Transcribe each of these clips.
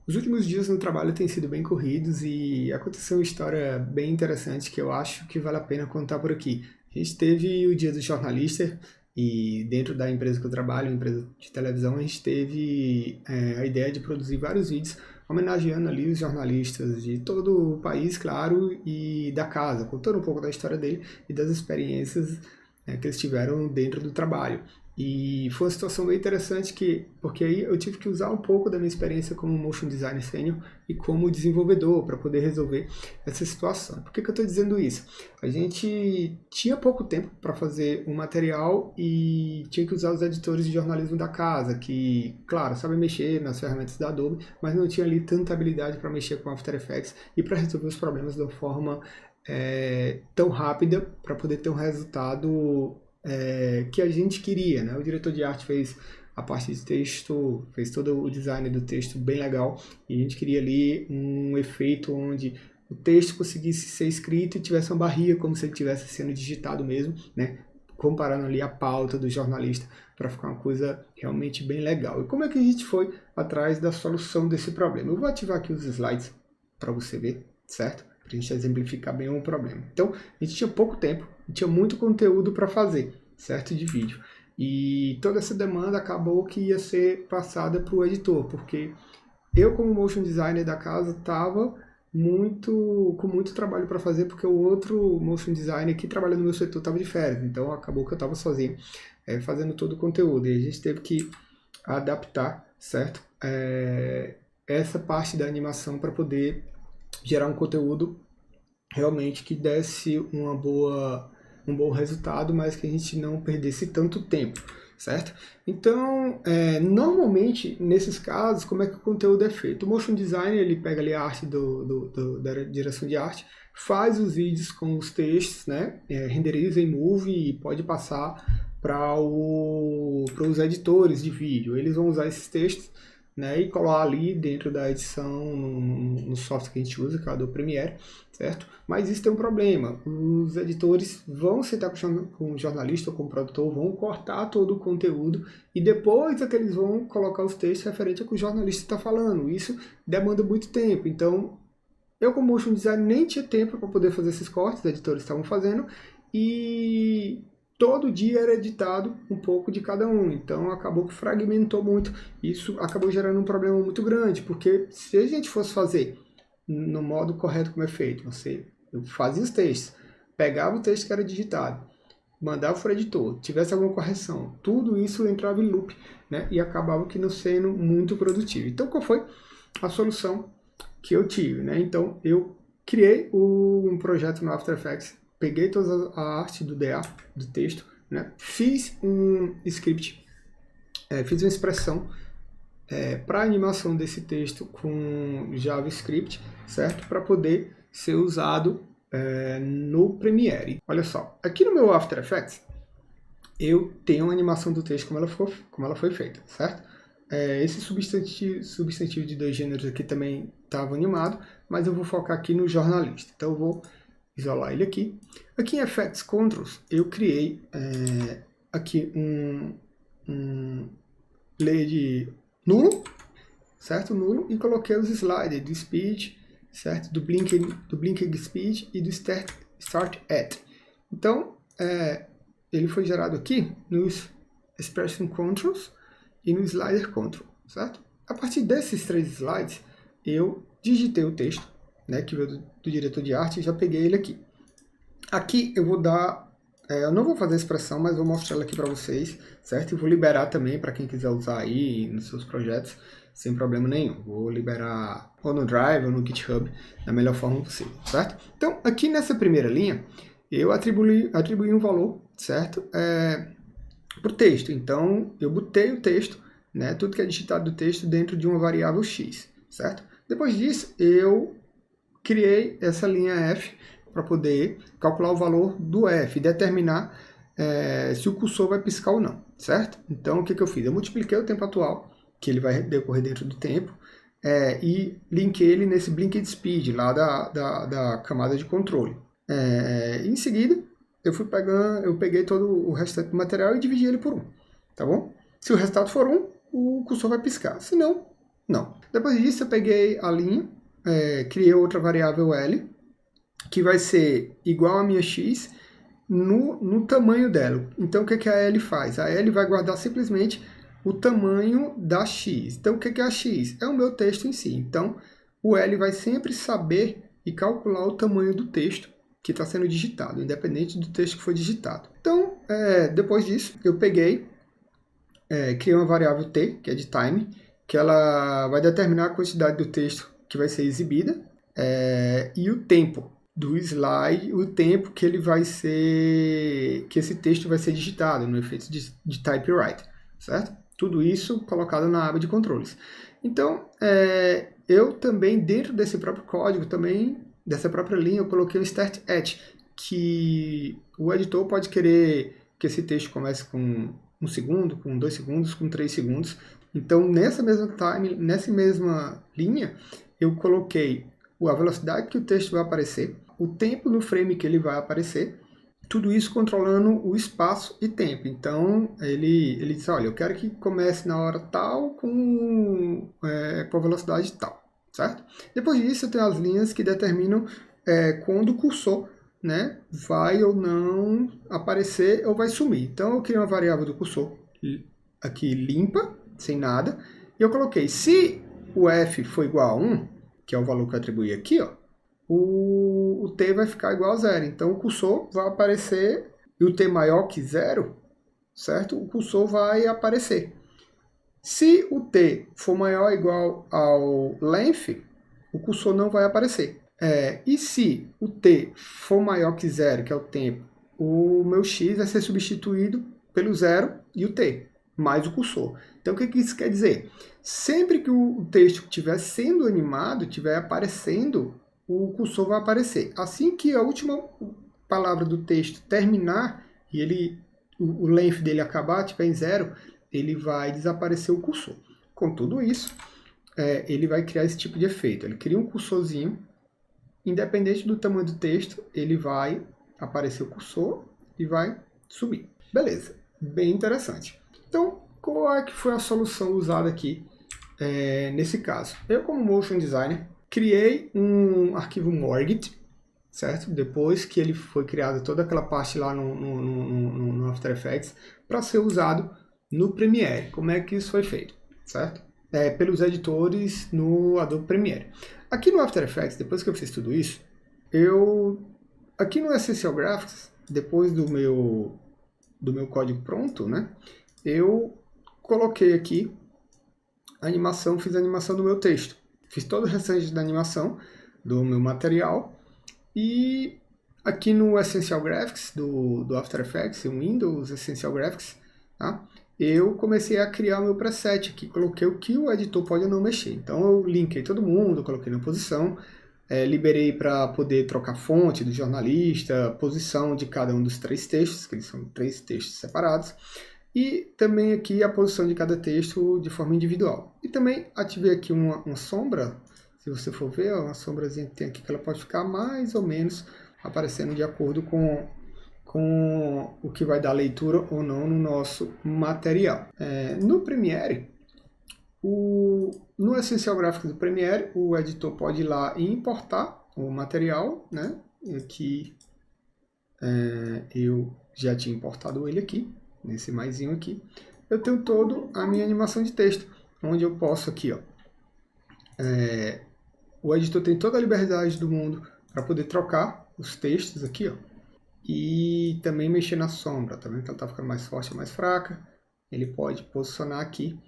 Os últimos dias no trabalho têm sido bem corridos e aconteceu uma história bem interessante que eu acho que vale a pena contar por aqui. A gente teve o Dia do Jornalista e dentro da empresa que eu trabalho, empresa de televisão, a gente teve a ideia de produzir vários vídeos homenageando ali os jornalistas de todo o país, claro, e da casa, contando um pouco da história dele e das experiências que eles tiveram dentro do trabalho. E foi uma situação bem interessante porque aí eu tive que usar um pouco da minha experiência como motion designer sênior e como desenvolvedor para poder resolver essa situação. Por que eu estou dizendo isso? A gente tinha pouco tempo para fazer um material e tinha que usar os editores de jornalismo da casa, que, claro, sabem mexer nas ferramentas da Adobe, mas não tinha ali tanta habilidade para mexer com After Effects e para resolver os problemas de uma forma tão rápida para poder ter um resultado que a gente queria, né? O diretor de arte fez a parte de texto, fez todo o design do texto bem legal e a gente queria ali um efeito onde o texto conseguisse ser escrito e tivesse uma barriga como se ele estivesse sendo digitado mesmo, né? Comparando ali a pauta do jornalista para ficar uma coisa realmente bem legal. E como é que a gente foi atrás da solução desse problema? Eu vou ativar aqui os slides para você ver, certo? Para a gente exemplificar bem o problema. Então, a gente tinha pouco tempo, tinha muito conteúdo para fazer, certo? De vídeo. E toda essa demanda acabou que ia ser passada para o editor, porque eu, como motion designer da casa, estava com muito trabalho para fazer, porque o outro motion designer que trabalha no meu setor estava de férias, então acabou que eu estava sozinho fazendo todo o conteúdo, e a gente teve que adaptar, certo? Essa parte da animação para poder gerar um conteúdo realmente que desse um bom resultado, mas que a gente não perdesse tanto tempo, certo? Então, normalmente, nesses casos, como é que o conteúdo é feito? O motion design, ele pega ali a arte da direção de arte, faz os vídeos com os textos, né? Renderiza em Movie e pode passar para os editores de vídeo. Eles vão usar esses textos, né, e colar ali dentro da edição no software que a gente usa, que é o Adobe Premiere, certo? Mas isso tem um problema. Os editores vão sentar com o jornalista ou com o produtor, vão cortar todo o conteúdo e depois é que eles vão colocar os textos referentes ao que o jornalista está falando. Isso demanda muito tempo. Então, eu como motion designer nem tinha tempo para poder fazer esses cortes, os editores estavam fazendo, e todo dia era editado um pouco de cada um, então acabou que fragmentou muito. Isso acabou gerando um problema muito grande, porque se a gente fosse fazer no modo correto como é feito, eu fazia os textos, pegava o texto que era digitado, mandava para o editor, tivesse alguma correção, tudo isso entrava em loop, né, e acabava que não sendo muito produtivo. Então qual foi a solução que eu tive, né? Então eu criei um projeto no After Effects, peguei toda a arte do DA, do texto, né? Fiz um script, fiz uma expressão para animação desse texto com JavaScript, certo? Para poder ser usado no Premiere. Olha só, aqui no meu After Effects eu tenho uma animação do texto como ela foi feita, certo? Esse substantivo de dois gêneros aqui também estava animado, mas eu vou focar aqui no jornalista. Então eu vou isolar ele aqui. Aqui em Effects Controls eu criei aqui um layer de nulo, certo? Nulo, e coloquei os sliders do speed, certo? Do blinking speed e do start at. Então ele foi gerado aqui nos Expression Controls e no Slider Control, certo? A partir desses três slides, eu digitei o texto, né, que veio do diretor de arte, e já peguei ele aqui. Aqui eu vou dar, eu não vou fazer a expressão, mas vou mostrar ela aqui para vocês, certo? E vou liberar também para quem quiser usar aí nos seus projetos, sem problema nenhum. Vou liberar ou no Drive ou no GitHub, da melhor forma possível, certo? Então, aqui nessa primeira linha, eu atribuí um valor, certo? Para o texto. Então, eu botei o texto, né, tudo que é digitado do texto dentro de uma variável x, certo? Depois disso, eu criei essa linha f para poder calcular o valor do f e determinar se o cursor vai piscar ou não, certo? Então, o que eu fiz? Eu multipliquei o tempo atual, que ele vai decorrer dentro do tempo, e linkei ele nesse blinked speed, lá da camada de controle. Em seguida, eu peguei todo o restante do material e dividi ele por 1, tá bom? Se o resultado for 1, o cursor vai piscar, se não, não. Depois disso, eu peguei a linha, criei outra variável L, que vai ser igual a minha x no tamanho dela. Então, o que a L faz? A L vai guardar simplesmente o tamanho da x. Então, o que é a x? É o meu texto em si. Então, o L vai sempre saber e calcular o tamanho do texto que está sendo digitado, independente do texto que foi digitado. Então, depois disso, eu peguei, criei uma variável t, que é de time, que ela vai determinar a quantidade do texto que vai ser exibida e o tempo do slide, o tempo que ele vai ser, que esse texto vai ser digitado no efeito de typewriter, certo? Tudo isso colocado na aba de controles. Então, eu também, dentro desse próprio código, também dessa própria linha, eu coloquei um start at, que o editor pode querer que esse texto comece com 1 segundo, com 2 segundos, com 3 segundos. Então, nessa mesma linha, eu coloquei a velocidade que o texto vai aparecer, o tempo no frame que ele vai aparecer, tudo isso controlando o espaço e tempo. Então, ele diz, olha, eu quero que comece na hora tal com a velocidade tal, certo? Depois disso, eu tenho as linhas que determinam quando o cursor, né, vai ou não aparecer ou vai sumir. Então, eu criei uma variável do cursor aqui limpa, sem nada, e eu coloquei, se o f for igual a 1, que é o valor que eu atribuí aqui, ó, o t vai ficar igual a 0. Então, o cursor vai aparecer, e o t maior que 0, certo? O cursor vai aparecer. Se o t for maior ou igual ao length, o cursor não vai aparecer. E se o t for maior que 0, que é o tempo, o meu x vai ser substituído pelo 0 e o t, mais o cursor. Então, o que isso quer dizer? Sempre que o texto estiver sendo animado, estiver aparecendo, o cursor vai aparecer. Assim que a última palavra do texto terminar e o length dele acabar, estiver em 0, ele vai desaparecer o cursor. Com tudo isso, ele vai criar esse tipo de efeito. Ele cria um cursorzinho, independente do tamanho do texto, ele vai aparecer o cursor e vai subir. Beleza, bem interessante. Então, qual é que foi a solução usada aqui nesse caso? Eu, como motion designer, criei um arquivo Morgit, certo? Depois que ele foi criado toda aquela parte lá no After Effects, para ser usado no Premiere. Como é que isso foi feito, certo? Pelos editores no Adobe Premiere. Aqui no After Effects, depois que eu fiz tudo isso, aqui no Essential Graphics, depois do meu código pronto, né? Eu coloquei aqui a animação, fiz a animação do meu texto. Fiz todo o restante da animação do meu material. E aqui no Essential Graphics do After Effects, o Windows Essential Graphics, tá? Eu comecei a criar o meu preset aqui. Coloquei o que o editor pode ou não mexer. Então eu linkei todo mundo, coloquei na posição, liberei para poder trocar fonte do jornalista, posição de cada um dos 3 textos, que eles são 3 textos separados. E também aqui a posição de cada texto de forma individual. E também ativei aqui uma sombra, se você for ver, uma sombrazinha que tem aqui que ela pode ficar mais ou menos aparecendo de acordo com o que vai dar leitura ou não no nosso material. No Premiere, no Essential Graphics do Premiere, o editor pode ir lá e importar o material, né? Aqui eu já tinha importado ele aqui, nesse maisinho aqui. Eu tenho toda a minha animação de texto, onde eu posso aqui, ó, o editor tem toda a liberdade do mundo para poder trocar os textos aqui, ó, e também mexer na sombra. Tá vendo que ela está ficando mais forte ou mais fraca? Ele pode posicionar aqui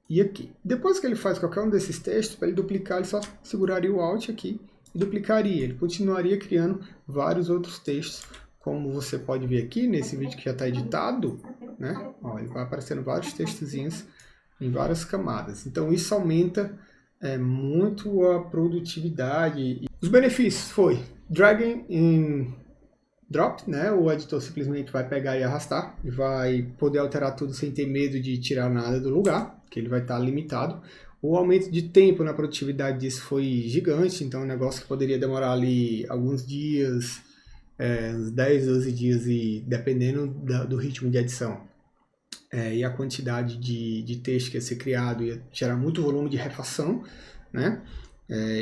e aqui. Depois que ele faz qualquer um desses textos, para ele duplicar, ele só seguraria o Alt aqui e duplicaria. Ele continuaria criando vários outros textos, como você pode ver aqui nesse vídeo que já está editado, né? Ó, ele vai aparecendo vários textozinhos em várias camadas. Então isso aumenta muito a produtividade. Os benefícios foi drag and drop, né? O editor simplesmente vai pegar e arrastar e vai poder alterar tudo sem ter medo de tirar nada do lugar, que ele vai estar limitado. O aumento de tempo na produtividade disso foi gigante, então é um negócio que poderia demorar ali alguns dias, uns 10, 12 dias, e dependendo do ritmo de edição, e a quantidade de texto que ia ser criado ia gerar muito volume de refação, né?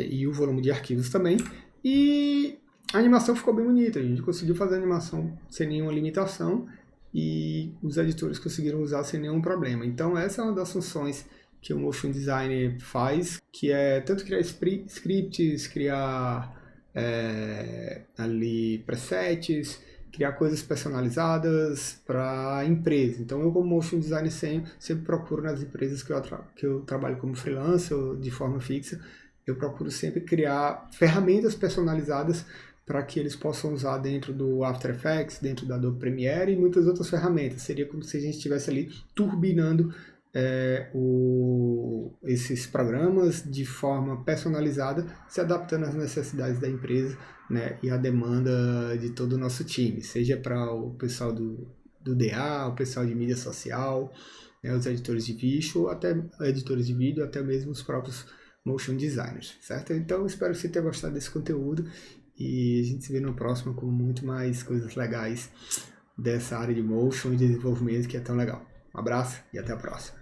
E o volume de arquivos também. E a animação ficou bem bonita, a gente conseguiu fazer a animação sem nenhuma limitação e os editores conseguiram usar sem nenhum problema. Então essa é uma das funções que o Motion Designer faz, que é tanto criar scripts, criar ali presets, criar coisas personalizadas para a empresa. Então eu como Motion Designer sempre procuro nas empresas que eu trabalho como freelancer ou de forma fixa, eu procuro sempre criar ferramentas personalizadas para que eles possam usar dentro do After Effects, dentro da Adobe Premiere e muitas outras ferramentas. Seria como se a gente estivesse ali turbinando esses programas de forma personalizada, se adaptando às necessidades da empresa, né, e à demanda de todo o nosso time, seja para o pessoal do DA, o pessoal de mídia social, né, os editores de vídeo, até editores de vídeo, até mesmo os próprios motion designers, certo? Então espero que você tenha gostado desse conteúdo e a gente se vê no próximo com muito mais coisas legais dessa área de motion e de desenvolvimento que é tão legal. Um abraço e até a próxima.